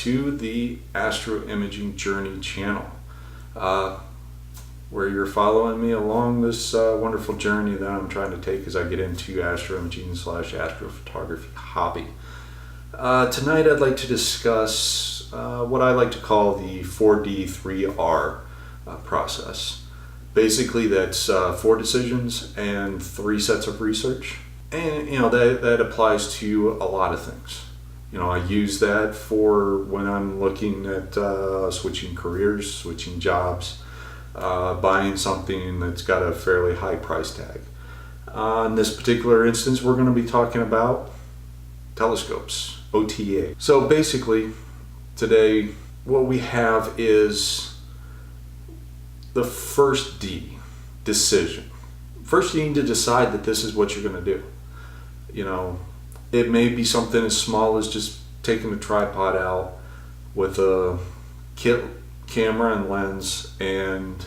to the Astroimaging Journey channel, where you're following me along this wonderful journey that I'm trying to take as I get into astroimaging / astrophotography hobby. Tonight I'd like to discuss what I like to call the 4D3R process. Basically that's 4 decisions and 3 sets of research. And that applies to a lot of things. I use that for when I'm looking at switching careers, switching jobs, buying something that's got a fairly high price tag. In this particular instance, we're going to be talking about telescopes, OTA. So basically, today, what we have is the first D, decision. First, you need to decide that this is what you're going to do. It may be something as small as just taking a tripod out with a kit camera and lens and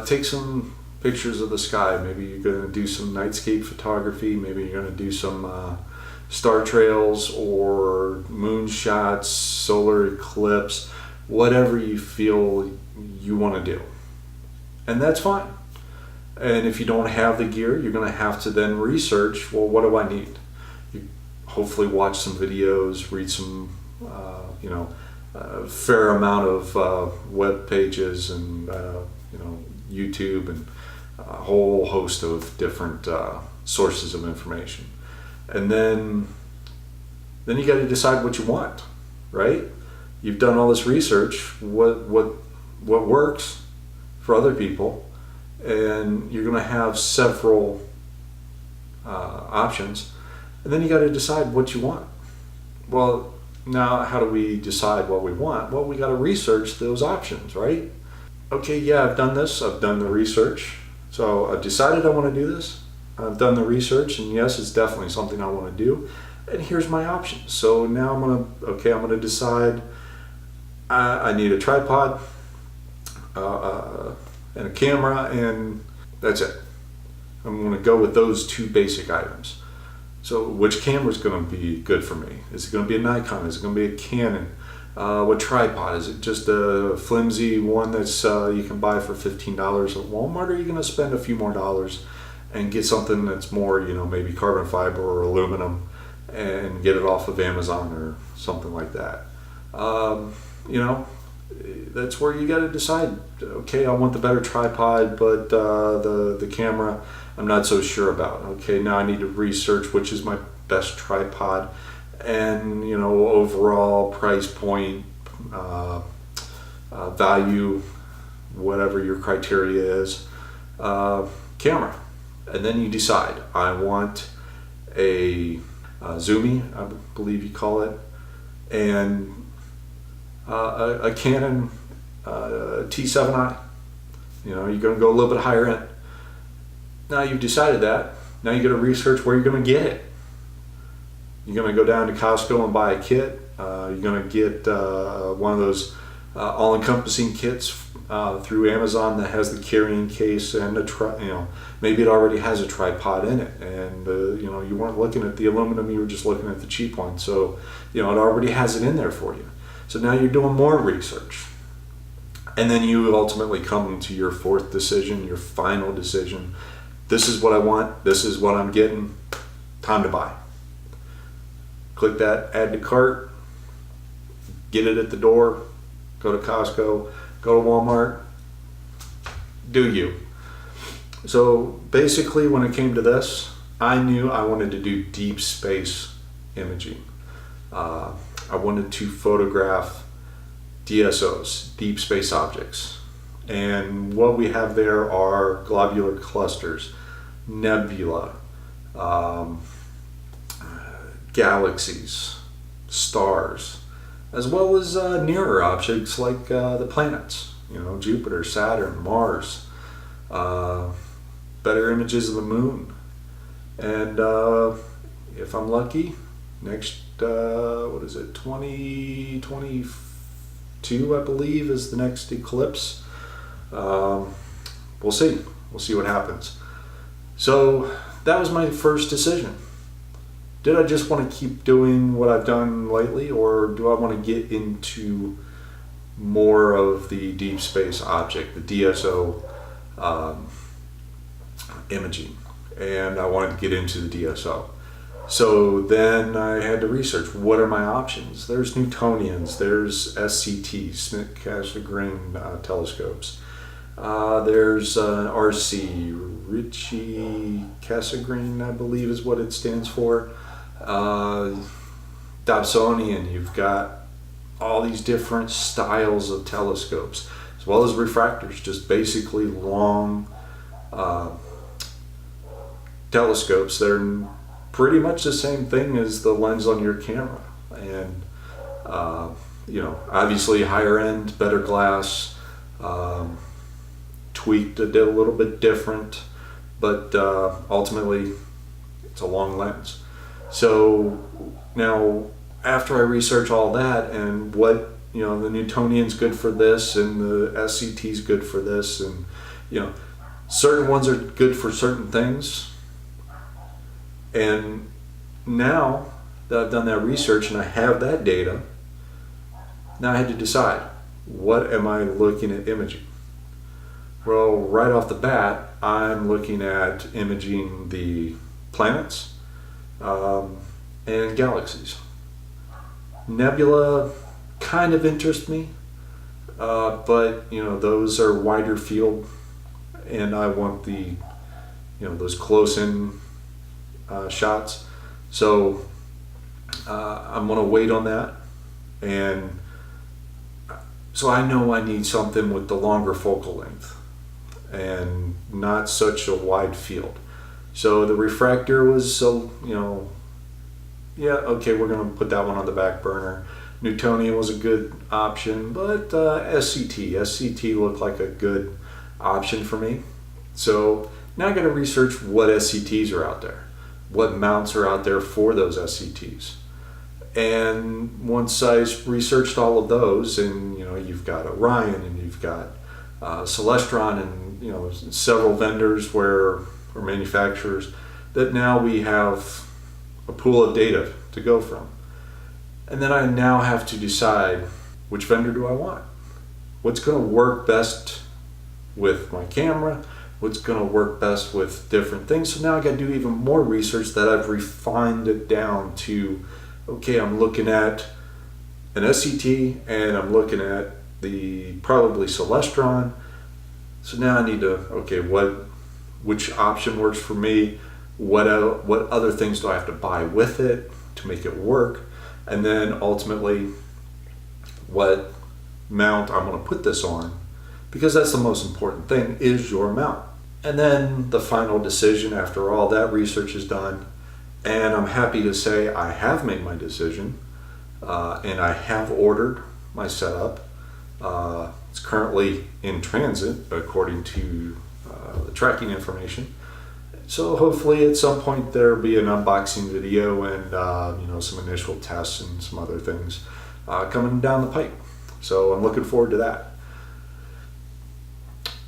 take some pictures of the sky. Maybe you're going to do some nightscape photography. Maybe you're going to do some star trails or moon shots, solar eclipse, whatever you feel you want to do. And that's fine. And if you don't have the gear, you're going to have to then research, well, what do I need? You hopefully watch some videos, read some, a fair amount of web pages and, YouTube and a whole host of different sources of information. And then you got to decide what you want, right? You've done all this research, what works for other people, and you're going to have several options, and then you got to decide what you want. Well, now how do we decide what we want? Well, we got to research those options, right? Okay, yeah, I've done this. I've done the research. So I've decided I want to do this. I've done the research, and yes, it's definitely something I want to do. And here's my options. So now I'm going to decide I need a tripod, and a camera, and that's it. I'm going to go with those 2 basic items. So which camera is going to be good for me? Is it going to be a Nikon? Is it going to be a Canon? What tripod? Is it just a flimsy one that's you can buy for $15 at Walmart? Or are you going to spend a few more dollars and get something that's more, maybe carbon fiber or aluminum and get it off of Amazon or something like that? That's where you got to decide. Okay, I want the better tripod, but the camera I'm not so sure about. Okay, now I need to research which is my best tripod, and overall price point, value, whatever your criteria is, camera, and then you decide. I want a Zoomy, I believe you call it, and a Canon T7i. You're going to go a little bit higher end. Now you've decided that. Now you got to research where you're going to get it. You're going to go down to Costco and buy a kit. You're going to get one of those all-encompassing kits through Amazon that has the carrying case and maybe it already has a tripod in it, and you weren't looking at the aluminum, you were just looking at the cheap one. So it already has it in there for you. So now you're doing more research. And then you ultimately come to your 4th decision, your final decision. This is what I want. This is what I'm getting. Time to buy. Click that, add to cart, get it at the door, go to Costco, go to Walmart, do you. So basically when it came to this, I knew I wanted to do deep space imaging. I wanted to photograph DSOs, deep space objects. And what we have there are globular clusters, nebula, galaxies, stars, as well as nearer objects like the planets, Jupiter, Saturn, Mars, better images of the moon. And if I'm lucky, next 2022 I believe is the next eclipse. We'll see what happens. So that was my first decision. did I just want to keep doing what I've done lately, or do I want to get into more of the deep space object, the DSO imaging? And I wanted to get into the DSO. So then I had to research, what are my options? There's Newtonians, there's SCTs, Smith-Cassegrain telescopes. There's RC, Ritchie-Cassegrain, I believe is what it stands for. Dobsonian, you've got all these different styles of telescopes, as well as refractors, just basically long telescopes. They're pretty much the same thing as the lens on your camera, and obviously higher end, better glass, tweaked a little bit different, but ultimately it's a long lens. So now, after I research all that and what, the Newtonian's good for this and the SCT's good for this, and certain ones are good for certain things. And now that I've done that research and I have that data, now I had to decide, what am I looking at imaging? Well, right off the bat, I'm looking at imaging the planets and galaxies. Nebula kind of interest me, but those are wider field, and I want the those close-in shots. So I'm going to wait on that, and so I know I need something with the longer focal length and not such a wide field. So the refractor was okay, we're going to put that one on the back burner. Newtonian was a good option, but SCT looked like a good option for me. So now I got to research what SCTs are out there, what mounts are out there for those SCTs. And once I researched all of those, and you've got Orion and you've got Celestron and several vendors or manufacturers, that now we have a pool of data to go from. And then I now have to decide, which vendor do I want? What's going to work best with my camera? What's going to work best with different things? So now I got to do even more research that I've refined it down to, okay, I'm looking at an SCT and I'm looking at the probably Celestron. So now I need to, okay, which option works for me? What other things do I have to buy with it to make it work? And then ultimately, what mount I'm going to put this on, because that's the most important thing, is your mount. And then the final decision after all that research is done, and I'm happy to say I have made my decision, and I have ordered my setup. It's currently in transit according to the tracking information. So hopefully at some point there'll be an unboxing video and some initial tests and some other things coming down the pipe. So I'm looking forward to that.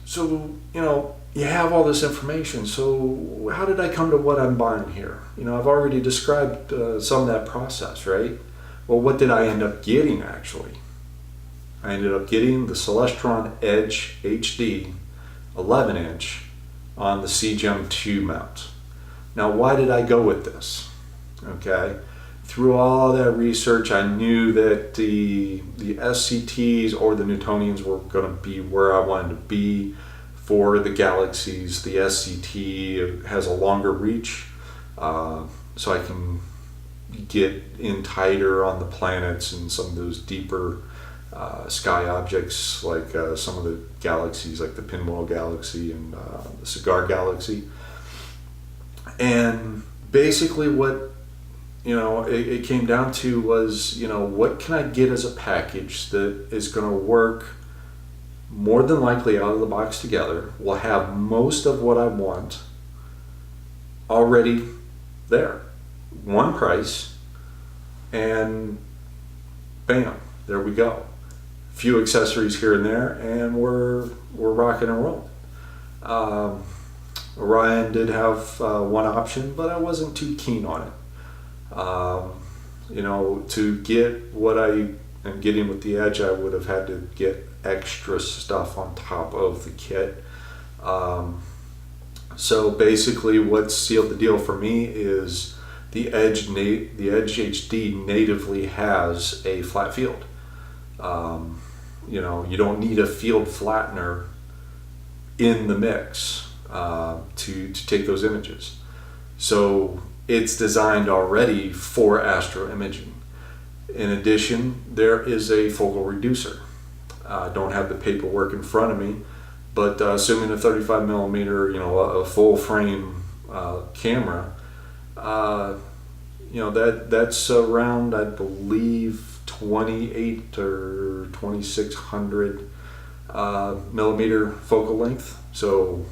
So you have all this information. So how did I come to what I'm buying here? I've already described some of that process, right? Well, what did I end up getting actually? I ended up getting the Celestron Edge HD 11-inch on the CGEM 2 mount. Now, why did I go with this? Okay, through all that research, I knew that the SCTs or the Newtonians were going to be where I wanted to be for the galaxies. The SCT has a longer reach, so I can get in tighter on the planets and some of those deeper sky objects, like some of the galaxies, like the Pinwheel Galaxy and the Cigar Galaxy. And basically what it came down to was, what can I get as a package that is going to work more than likely out of the box together, will have most of what I want already there. One price, and bam, there we go. Few accessories here and there, and we're rocking and rolling. Orion did have one option, but I wasn't too keen on it. To get what I am getting with the Edge, I would have had to get extra stuff on top of the kit. So basically what sealed the deal for me is the Edge HD natively has a flat field. You don't need a field flattener in the mix to take those images. So it's designed already for Astroimaging. In addition, there is a focal reducer. I don't have the paperwork in front of me, but assuming a 35 millimeter, a full frame camera, that's around, I believe, 28 or 2600 millimeter focal length, so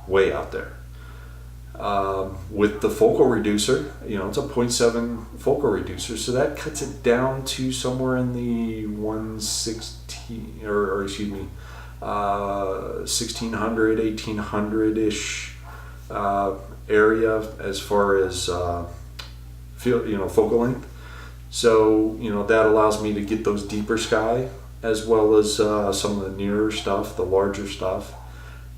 way out there. With the focal reducer, it's a 0.7 focal reducer, so that cuts it down to somewhere in the 116 or excuse me, 1600, 1800-ish area as far as focal length. So that allows me to get those deeper sky as well as some of the nearer stuff, the larger stuff.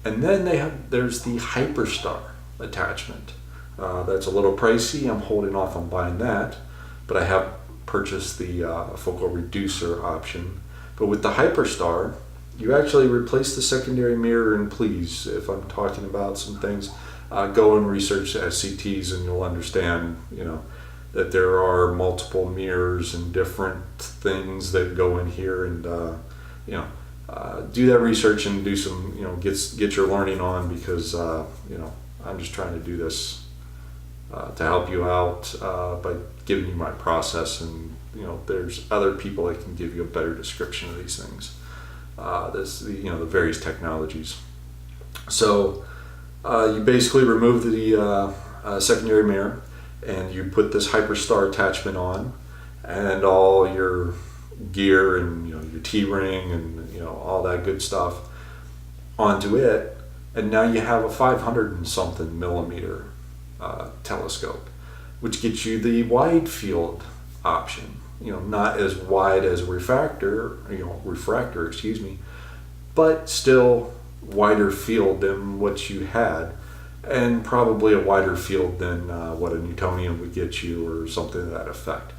And then there's the Hyperstar attachment. That's a little pricey. I'm holding off on buying that, but I have purchased the focal reducer option. But with the Hyperstar, you actually replace the secondary mirror, and please, if I'm talking about some things, go and research SCTs and you'll understand, that there are multiple mirrors and different things that go in here, and do that research and do some, get your learning on, because I'm just trying to do this to help you out by giving you my process, and there's other people that can give you a better description of these things. The various technologies. So you basically remove the secondary mirror, and you put this Hyperstar attachment on, and all your gear and your T-ring and all that good stuff onto it, and now you have a 500 and something millimeter telescope, which gets you the wide field option. Not as wide as refractor, excuse me, but still wider field than what you had, and probably a wider field than what a Newtonian would get you, or something to that effect.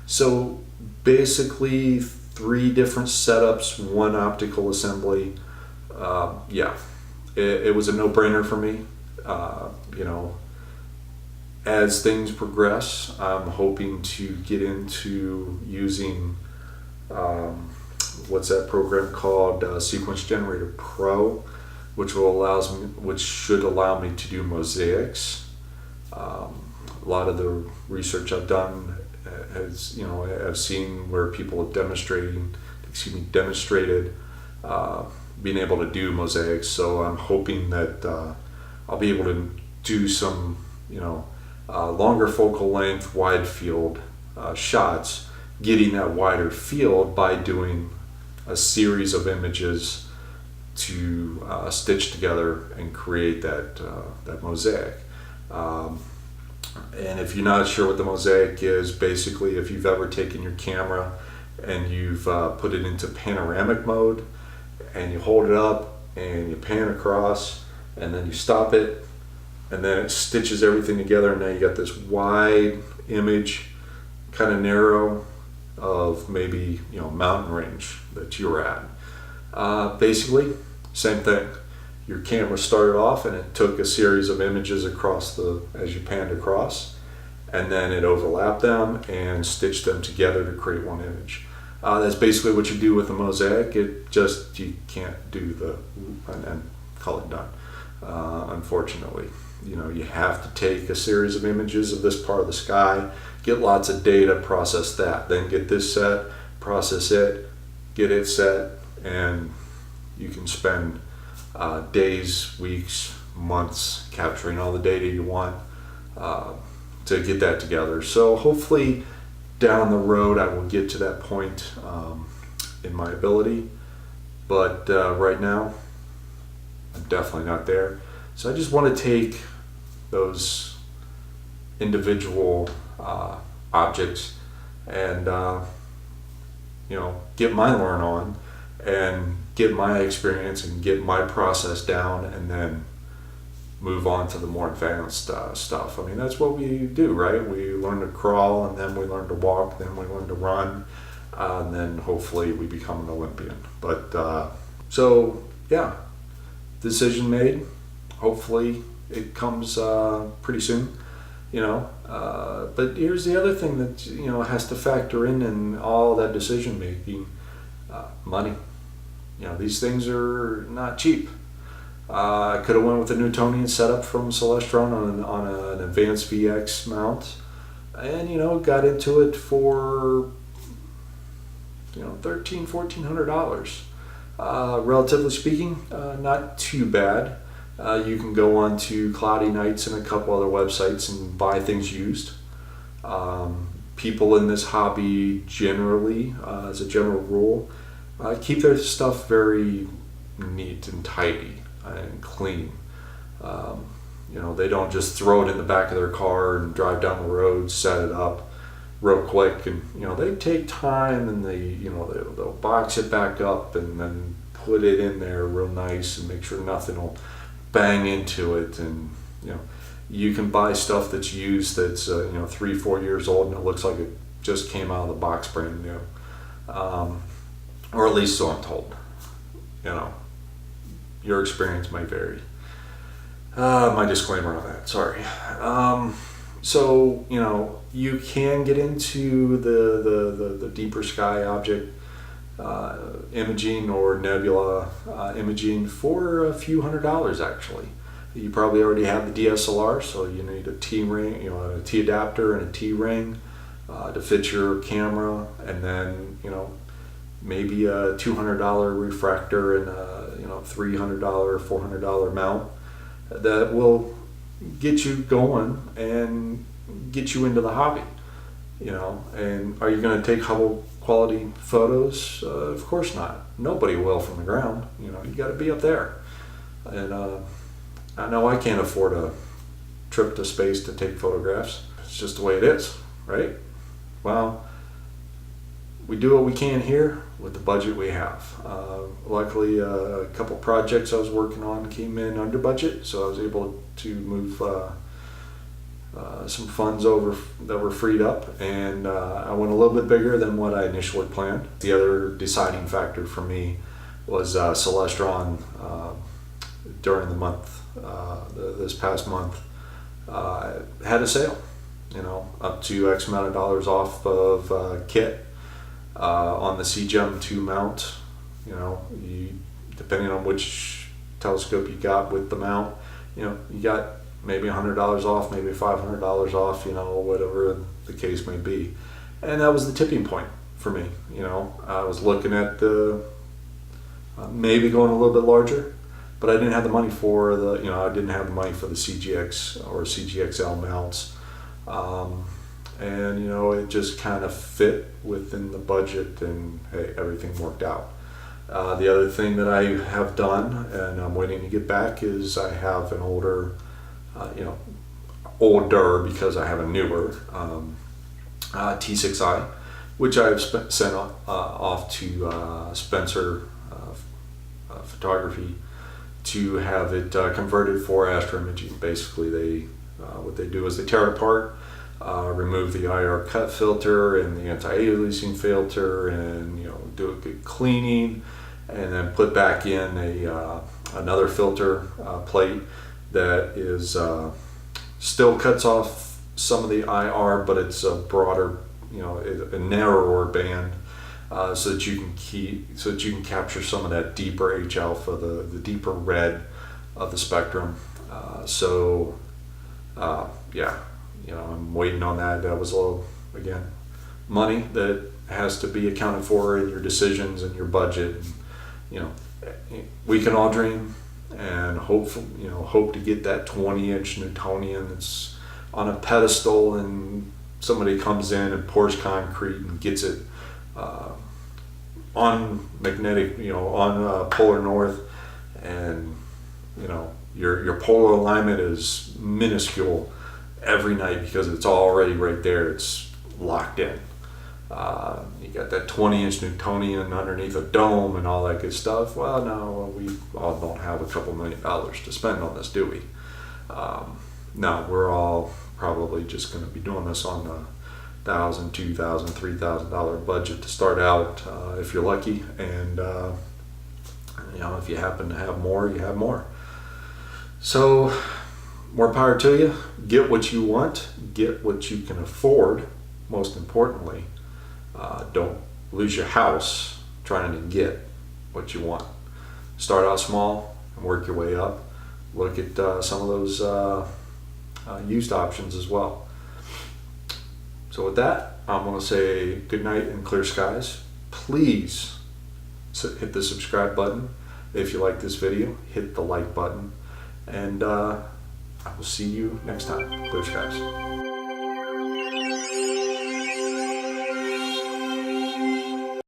So basically 3 different setups, 1 optical assembly. It was a no-brainer for me. As things progress, I'm hoping to get into using what's that program called, Sequence Generator Pro, which should allow me to do mosaics. A lot of the research I've done has, I've seen where people have demonstrated being able to do mosaics. So I'm hoping that I'll be able to do some, longer focal length, wide field shots, getting that wider field by doing a series of images to stitch together and create that mosaic. And if you're not sure what the mosaic is, basically if you've ever taken your camera and you've put it into panoramic mode, and you hold it up and you pan across, and then you stop it, and then it stitches everything together, and now you got this wide image, kind of narrow, of maybe mountain range that you're at. Basically, same thing. Your camera started off and it took a series of images as you panned across, and then it overlapped them and stitched them together to create one image. That's basically what you do with a mosaic. You can't do and call it done. Unfortunately, you have to take a series of images of this part of the sky, get lots of data, process that, then get this set, process it, get it set, and you can spend days, weeks, months capturing all the data you want to get that together. So hopefully down the road I will get to that point in my ability, but right now I'm definitely not there. So I just want to take those individual objects and get my learn on and get my experience and get my process down, and then move on to the more advanced stuff. I mean, that's what we do, right? We learn to crawl, and then we learn to walk, then we learn to run, and then hopefully we become an Olympian. But so yeah, decision made. Hopefully it comes pretty soon. But here's the other thing that has to factor in all that decision making: money. These things are not cheap. I could have went with a Newtonian setup from Celestron on an advanced VX mount, and got into it for $1,300-$1,400. Relatively speaking, not too bad. You can go on to Cloudy Nights and a couple other websites and buy things used. People in this hobby generally, as a general rule, keep their stuff very neat and tidy and clean. They don't just throw it in the back of their car and drive down the road, set it up real quick, and they take time, and they'll box it back up and then put it in there real nice and make sure nothing will bang into it. And you can buy stuff that's used that's 3-4 years old and it looks like it just came out of the box brand new, or at least so I'm told. Your experience may vary. My disclaimer on that, sorry. So you can get into the deeper sky object imaging or nebula imaging for a few $100s actually. You probably already have the DSLR, so you need a T-ring, a T adapter and a T-ring to fit your camera, and then maybe a $200 refractor and a $300 or $400 mount that will get you going and get you into the hobby. And are you going to take Hubble quality photos? Of course not. Nobody will from the ground. You got to be up there. And I know I can't afford a trip to space to take photographs. It's just the way it is, right? Well, we do what we can here with the budget we have. Luckily, a couple projects I was working on came in under budget, so I was able to move some funds over that were freed up, and I went a little bit bigger than what I initially planned. The other deciding factor for me was Celestron during the month, this past month, had a sale, up to X amount of dollars off of kit on the CGEM 2 mount. Depending on which telescope you got with the mount, you got maybe $100 off, maybe $500 off, whatever the case may be. And that was the tipping point for me. I was looking at maybe going a little bit larger, but I didn't have the money for I didn't have the money for the CGX or CGXL mounts. And it just kind of fit within the budget, and hey, everything worked out. The other thing that I have done, and I'm waiting to get back, is I have an older because I have a newer T6i, which I've sent off to Spencer Photography to have it converted for Astroimaging. Basically, what they do is they tear it apart, remove the IR cut filter and the anti-aliasing filter, and do a good cleaning, and then put back in another filter plate that is still cuts off some of the IR, but it's a broader, a narrower band, so that you can capture some of that deeper H alpha, the deeper red of the spectrum. I'm waiting on that. That was a little, again, money that has to be accounted for in your decisions and your budget. We can all dream and hope to get that 20-inch Newtonian that's on a pedestal, and somebody comes in and pours concrete and gets it on magnetic, on polar north, and your polar alignment is minuscule every night because it's already right there. It's locked in. You got that 20-inch Newtonian underneath a dome and all that good stuff. Well, no, we all don't have a couple $1 million to spend on this, do we? No, we're all probably just going to be doing this on the $1,000, $2,000, $3,000 budget to start out, if you're lucky. And if you happen to have more, you have more. So, more power to you. Get what you want. Get what you can afford. Most importantly, don't lose your house trying to get what you want. Start out small and work your way up. Look at some of those used options as well. So with that, I'm going to say good night and clear skies. Please hit the subscribe button. If you like this video, hit the like button. And I will see you next time. Clear skies.